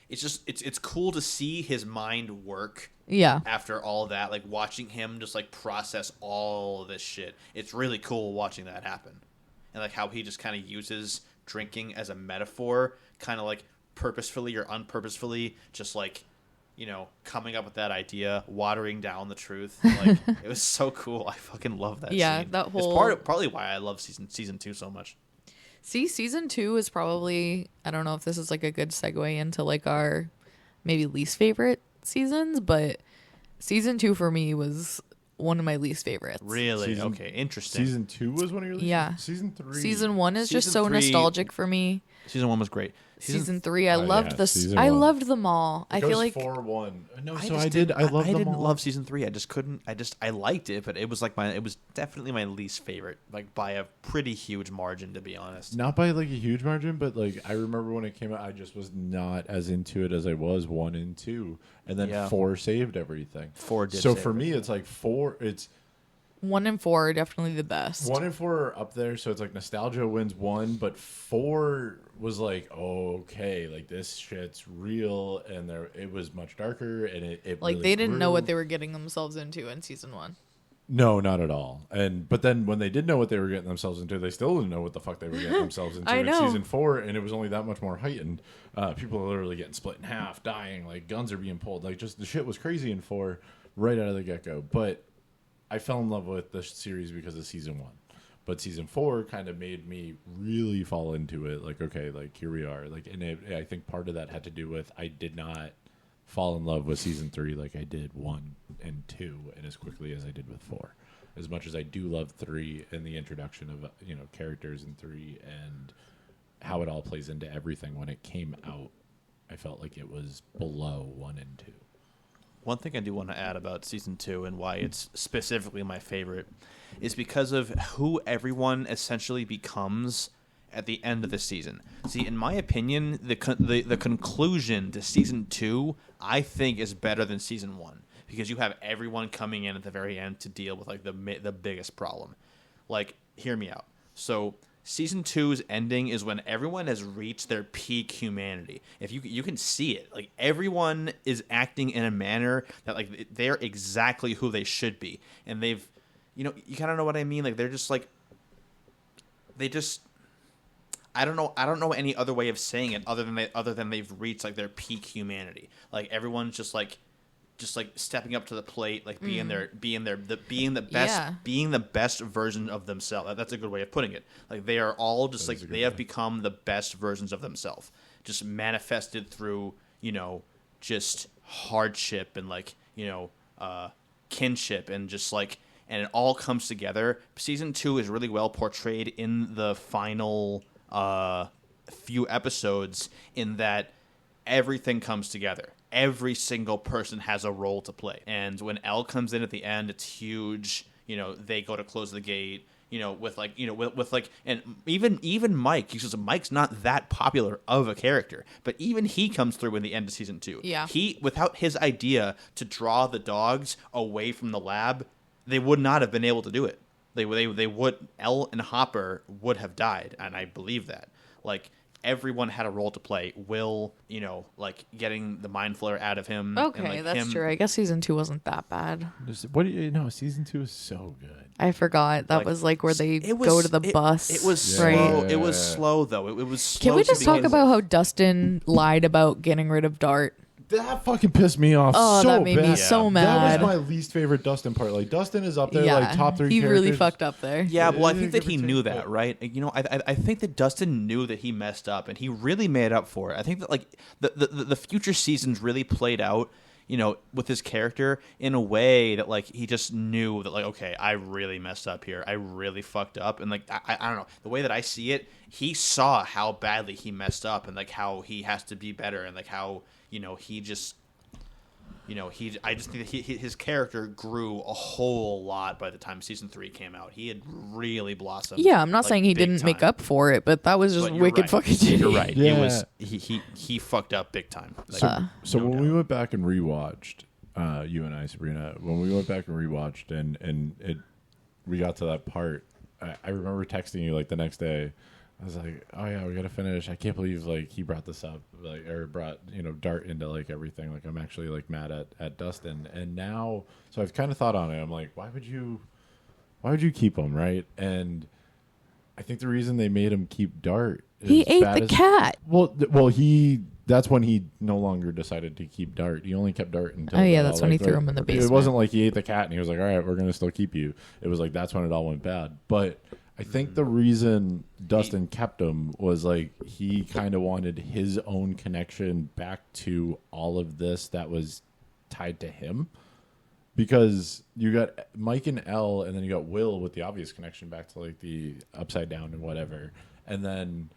it's cool to see his mind work. Yeah. After all that, like, watching him just, like, process all of this shit, it's really cool watching that happen, and, like, how he just kind of uses drinking as a metaphor, kind of, like, purposefully or unpurposefully, just, like, you know, coming up with that idea, watering down the truth. Like, it was so cool. I fucking love that scene. That whole... It's partly why I love season 2 so much. See, season 2 is probably... I don't know if this is, like, a good segue into, like, our maybe least favorite seasons, but season 2 for me was one of my least favorites. Really? Okay, interesting. Season 2 was one of your least? Yeah. Season 3. Season 1 is just so nostalgic for me. Season 1 was great. Season 3, I loved I loved them all. I feel like 4-1. No, I didn't love season 3. I just couldn't. I liked it, but it was like it was definitely my least favorite, like, by a pretty huge margin, to be honest. Not by, like, a huge margin, but, like, I remember when it came out, I just was not as into it as I was 1 and 2, and then 4 saved everything. 4 did. So for me, it's like 4. It's 1 and 4 are definitely the best. 1 and 4 are up there, so it's like nostalgia wins 1, but 4 was like, okay, like, this shit's real, and it was much darker, and it like, really they didn't grew. know what they were getting themselves into in season 1. No, not at all. But then when they did know what they were getting themselves into, they still didn't know what the fuck they were getting themselves into in season 4, and it was only that much more heightened. People are literally getting split in half, dying, like, guns are being pulled, like, just the shit was crazy in 4 right out of the get-go. But I fell in love with the series because of season 1. But season 4 kind of made me really fall into it. Like, okay, like, here we are. Like, and I think part of that had to do with I did not fall in love with season 3 like I did 1 and 2, and as quickly as I did with 4. As much as I do love 3 and the introduction of, you know, characters in 3 and how it all plays into everything when it came out, I felt like it was below 1 and 2. One thing I do want to add about season 2 and why it's specifically my favorite is because of who everyone essentially becomes at the end of the season. See, in my opinion, the conclusion to season 2, I think, is better than season 1 because you have everyone coming in at the very end to deal with, like, the biggest problem. Like, hear me out. So season 2's ending is when everyone has reached their peak humanity. If you can see it, like, everyone is acting in a manner that, like, they're exactly who they should be, and they've, you know, you kind of know what I mean. Like, they're just like, I don't know any other way of saying it other than they've reached, like, their peak humanity. Like, everyone's just like stepping up to the plate, like, being the best version of themselves. That's a good way of putting it. Like, they are all just like, they have become the best versions of themselves, just manifested through, you know, just hardship and, like, you know, kinship, and just, like, and it all comes together. Season 2 is really well portrayed in the final few episodes in that everything comes together. Every single person has a role to play. And when Elle comes in at the end, it's huge. They go to close the gate, with and even Mike, because Mike's not that popular of a character, but even he comes through in the end of season 2. Yeah. Without his idea to draw the dogs away from the lab, they would not have been able to do it. They would, Elle and Hopper would have died, and I believe that. Everyone had a role to play. Will, getting the mind flare out of him. Okay, and, that's true. I guess season 2 wasn't that bad. Season 2 is so good. I forgot. That was where they go to the bus. It was slow. It was slow, though. It was slow. Can we just talk about how Dustin lied about getting rid of Dart? That fucking pissed me off that made me so mad. That was my least favorite Dustin part. Dustin is up there, top 3 he characters. Really fucked up there. Yeah, well, I think that he knew that, right? I think that Dustin knew that he messed up, and he really made up for it. I think that, the future seasons really played out, with his character in a way that, he just knew that, okay, I really messed up here. I really fucked up. And, I don't know. The way that I see it, he saw how badly he messed up and, how he has to be better and, how... he just, I just think that his character grew a whole lot by the time season 3 came out. He had really blossomed. Yeah, I'm not saying he didn't make up for it, but that was just wicked fucking shitty. You're right. Yeah. It was he fucked up big time. So when we went back and rewatched, you and I, Sabrina, when we went back and rewatched, we got to that part, I remember texting you the next day. I was like, oh yeah, we gotta finish. I can't believe he brought this up, or brought Dart into everything. I'm actually mad at Dustin. And now, so I've kind of thought on it. I'm like, why would you keep him, right? And I think the reason they made him keep Dart, he ate the cat. Well, that's when he no longer decided to keep Dart. He only kept Dart until that's when he threw him in the basement. It wasn't he ate the cat and he was like, all right, we're gonna still keep you. It was that's when it all went bad. But I think the reason Dustin kept him was he kind of wanted his own connection back to all of this that was tied to him, because you got Mike and Elle, and then you got Will with the obvious connection back to the Upside Down and whatever, and then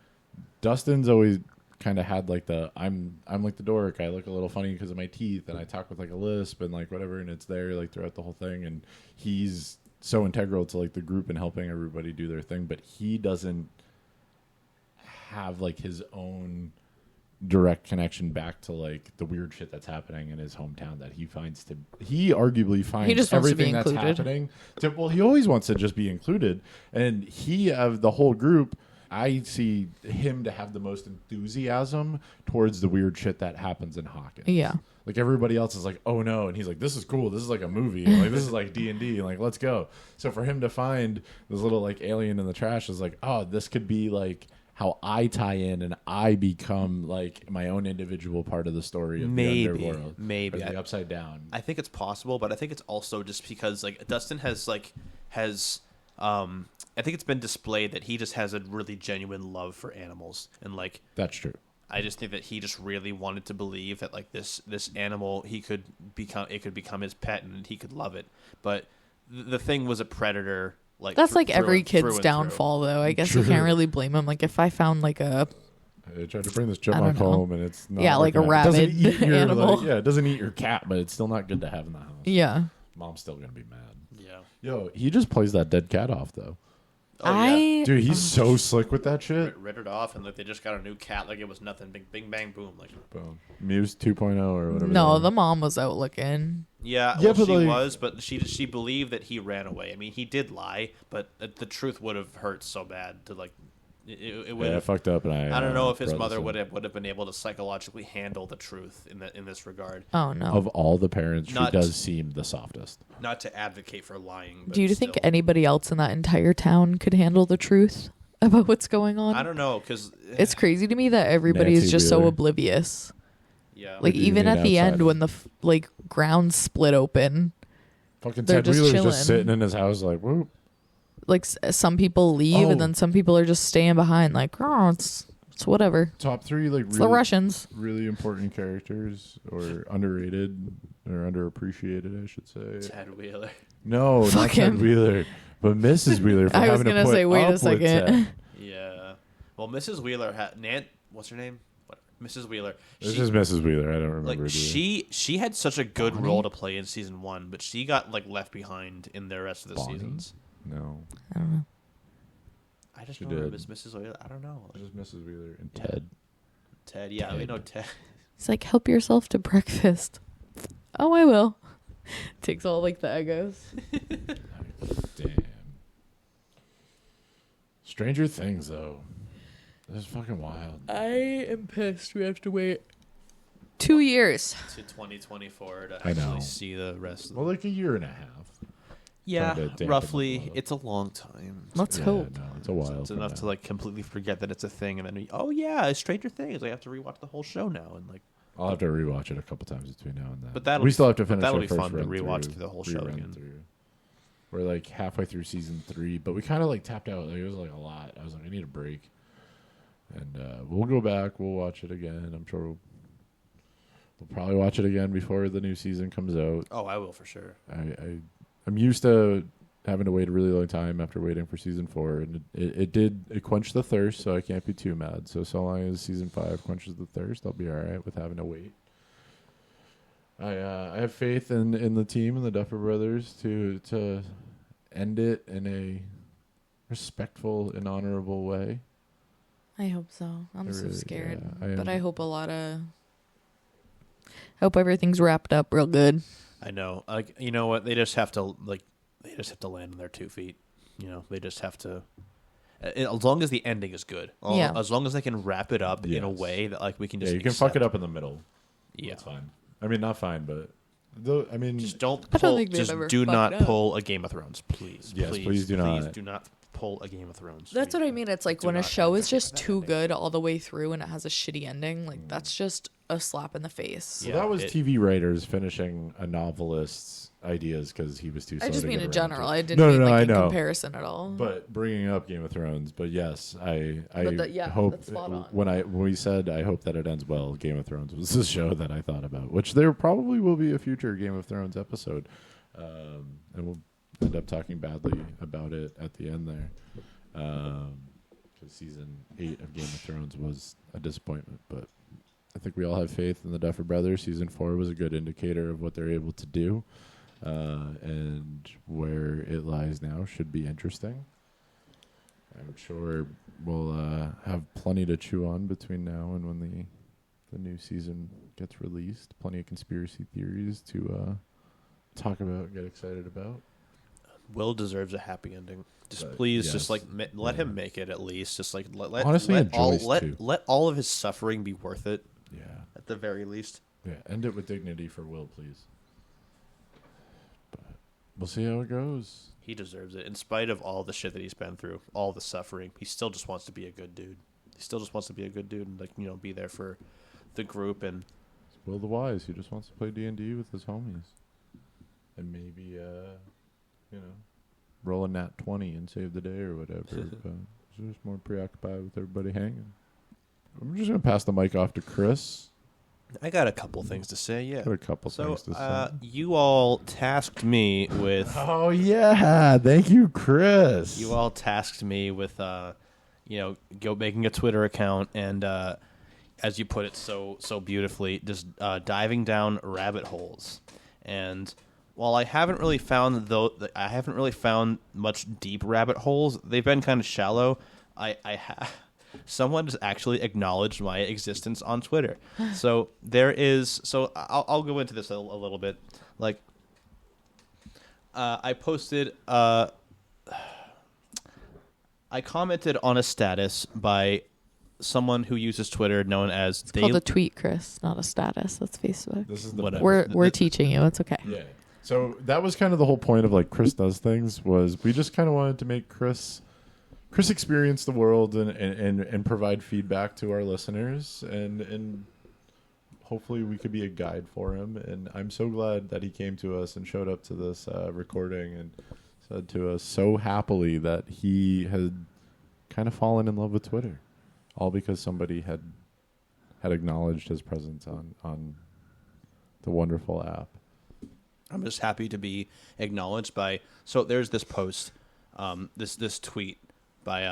Dustin's always kind of had I'm the dork. I look a little funny because of my teeth, and I talk with a lisp and whatever, and it's there throughout the whole thing, and he's so integral to the group and helping everybody do their thing, but he doesn't have his own direct connection back to the weird shit that's happening in his hometown that he arguably finds everything that's happening he always wants to just be included, and he of the whole group, I see him to have the most enthusiasm towards the weird shit that happens in Hawkins. Yeah. Everybody else is oh no, and he's this is cool. This is a movie. This is D&D. Let's go. So for him to find this little alien in the trash is oh, this could be how I tie in and I become my own individual part of the story of the underworld. Maybe the Upside Down. I think it's possible, but I think it's also just because Dustin has I think it's been displayed that he just has a really genuine love for animals, and that's true. I just think that he just really wanted to believe that this animal could become his pet and he could love it. But the thing was a predator. That's every kid's downfall, though. I guess you can't really blame him. If I found I tried to bring this chipmunk home, and it's not a rabid animal. It doesn't eat your cat, but it's still not good to have in the house. Yeah, mom's still gonna be mad. Yeah. Yo, he just plays that dead cat off though. Oh, yeah. Dude, he's so slick with that shit. Read it off, and they just got a new cat it was nothing. Bing, bang, boom. Boom. Muse 2.0 or whatever. No, the mom was out looking. Yeah, well, she was, but she believed that he ran away. I mean, he did lie, but the truth would have hurt so bad to it would have fucked up, and I don't know if his mother would have been able to psychologically handle the truth in this regard. Oh no! Of all the parents, she does seem the softest. Not to advocate for lying. But do you think anybody else in that entire town could handle the truth about what's going on? I don't know, because it's crazy to me that everybody is just so oblivious. Yeah, even at the end when the ground split open, fucking Ted Wheeler's just sitting in his house whoop. Some people leave and then some people are just staying behind it's whatever. Top 3 it's the Russians. Really important characters, or underrated or underappreciated, I should say. Ted Wheeler. No, not Ted Wheeler, but Mrs. Wheeler. For I was gonna say, wait a second. Yeah. Well, Mrs. Wheeler what's her name? Mrs. Wheeler. This is Mrs. Wheeler. I don't remember. Like she had such a good role to play in season 1, but she got like left behind in the rest of the seasons. No, I don't know. I just know her as Mrs. Wheeler. I don't know. Just Mrs. Wheeler and Ted. Ted, yeah, we know Ted. He's like, help yourself to breakfast. Oh, I will. Takes all like the Eggos. Damn. Stranger Things, though. This is fucking wild. I am pissed. We have to wait 2 years to 2024 to actually see the rest. Well, like a year and a half. Yeah, roughly. It's a long time. Let's hope. No, it's a while. It's enough to like completely forget that it's a thing, and then Stranger Things. I have to rewatch the whole show now, and like I'll have to rewatch it a couple times between now and then. But we still have to finish. That'll be fun to rewatch through the whole show again. We're like halfway through season 3, but we kind of like tapped out. Like, it was like a lot. I was like, I need a break, and we'll go back. We'll watch it again. I'm sure we'll probably watch it again before the new season comes out. Oh, I will for sure. I'm used to having to wait a really long time after waiting for season 4, and it quenched the thirst, so I can't be too mad. So long as season 5 quenches the thirst, I'll be all right with having to wait. I have faith in the team and the Duffer Brothers to end it in a respectful and honorable way. I hope so. I'm so scared, yeah, but I hope I hope everything's wrapped up real good. I know. Like, you know what? They just have to land on their 2 feet. You know, they just have to. As long as the ending is good. As long as they can wrap it up in a way that like we can just. Yeah, you can fuck it up in the middle. Yeah, that's fine. I mean, not fine, but just don't pull. Just do not pull a Game of Thrones, please. Yes, please do not. Please do not pull a Game of Thrones. That's what I mean. It's like when a show is just too good all the way through and it has a shitty ending. Like that's just a slap in the face. So that was TV writers finishing a novelist's ideas because he was too slow. I just to mean get in around general. to. I didn't mean like in comparison at all. But bringing up Game of Thrones, but yes, I hope that's spot on. when we said I hope that it ends well, Game of Thrones was the show that I thought about, which there probably will be a future Game of Thrones episode, and we'll end up talking badly about it at the end there, because season 8 of Game of Thrones was a disappointment, but I think we all have faith in the Duffer Brothers. Season 4 was a good indicator of what they're able to do. And where it lies now should be interesting. I'm sure we'll have plenty to chew on between now and when the new season gets released. Plenty of conspiracy theories to talk about, get excited about. Will deserves a happy ending. Just like let him make it at least. Just like let all of his suffering be worth it. Yeah, at the very least. Yeah, end it with dignity for Will, please. We'll see how it goes. He deserves it. In spite of all the shit that he's been through, all the suffering, he still just wants to be a good dude. He still just wants to be a good dude and, like, you know, be there for the group. And it's Will the Wise. He just wants to play D&D with his homies. And maybe, roll a nat 20 and save the day or whatever. But he's just more preoccupied with everybody hanging. I'm just going to pass the mic off to Chris. I got a couple things to say, yeah. Got a couple things to say. You all tasked me with... Oh, yeah. Thank you, Chris. You all tasked me with, making a Twitter account and, as you put it so beautifully, just diving down rabbit holes. And while I haven't really found much deep rabbit holes, they've been kind of shallow. Someone has actually acknowledged my existence on Twitter. So there is. So I'll go into this a little bit. Like, I posted. I commented on a status by someone who uses Twitter known as. It's called a tweet, Chris, not a status. That's Facebook. This is the whatever. We're teaching you. It's okay. Yeah. So that was kind of the whole point of like Chris Does Things was we just kind of wanted to make Chris experience the world and provide feedback to our listeners and hopefully we could be a guide for him. And I'm so glad that he came to us and showed up to this recording and said to us so happily that he had kind of fallen in love with Twitter, all because somebody had acknowledged his presence on the wonderful app. I'm just happy to be acknowledged by. So there's this post, this tweet by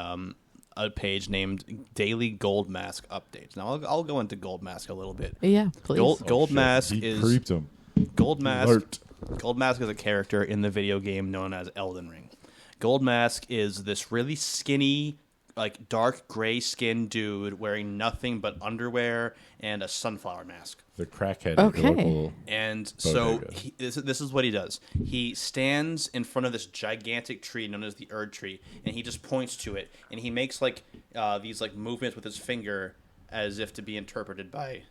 a page named Daily Gold Mask Updates. Now I'll go into Gold Mask a little bit. Yeah, please. Gold Mask he creeped him. Gold Mask. Gold Mask is a character in the video game known as Elden Ring. Gold Mask is this really skinny, like dark gray skinned dude wearing nothing but underwear and a sunflower mask. The crackhead. Okay. And so this is what he does. He stands in front of this gigantic tree known as the Erd tree, and he just points to it, and he makes like these like movements with his finger as if to be interpreted by.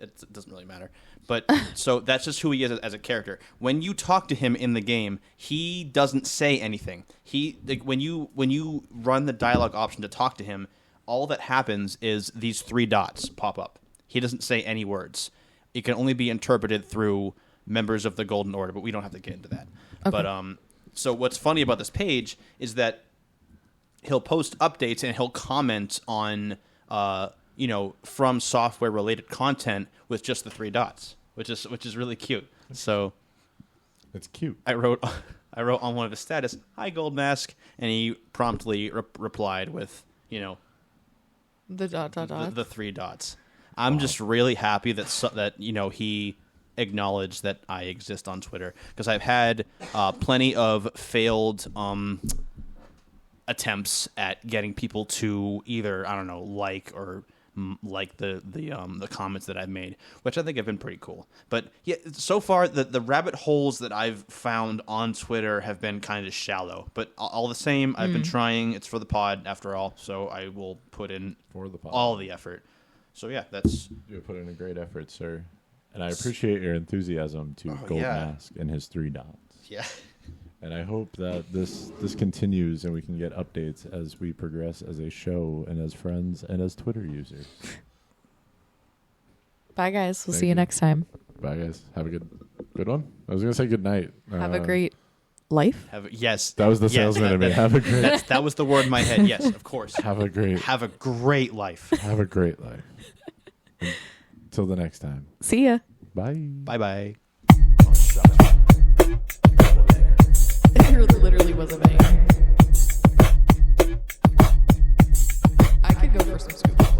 It doesn't really matter. But so that's just who he is as a character. When you talk to him in the game, he doesn't say anything. He like when you run the dialogue option to talk to him, all that happens is these 3 dots pop up. He doesn't say any words. It can only be interpreted through members of the Golden Order, but we don't have to get into that. Okay. But so what's funny about this page is that he'll post updates and he'll comment on from software related content with just the 3 dots, which is really cute. So it's cute. I wrote on one of his status, "Hi Gold Mask," and he promptly replied with, the ... the 3 dots. I'm just really happy that he acknowledged that I exist on Twitter, because I've had plenty of failed attempts at getting people to either like or like the comments that I've made, which I think have been pretty cool. But yeah, so far the rabbit holes that I've found on Twitter have been kind of shallow. But all the same, I've been trying. It's for the pod after all, so I will put in for the pod all the effort. So yeah, you put in a great effort, sir, and I appreciate your enthusiasm to Gold Mask and his 3 dots. Yeah. And I hope that this continues and we can get updates as we progress as a show and as friends and as Twitter users. Bye, guys. We'll see you next time. Bye, guys. Have a good one. I was going to say good night. Have a great life. Yes. That was the salesman in me. Have a great... That was the word in my head. Yes, of course. Have a great life. Have a great life. Until the next time. See ya. Bye. Bye-bye. It literally was a bang. I could go for some scoop.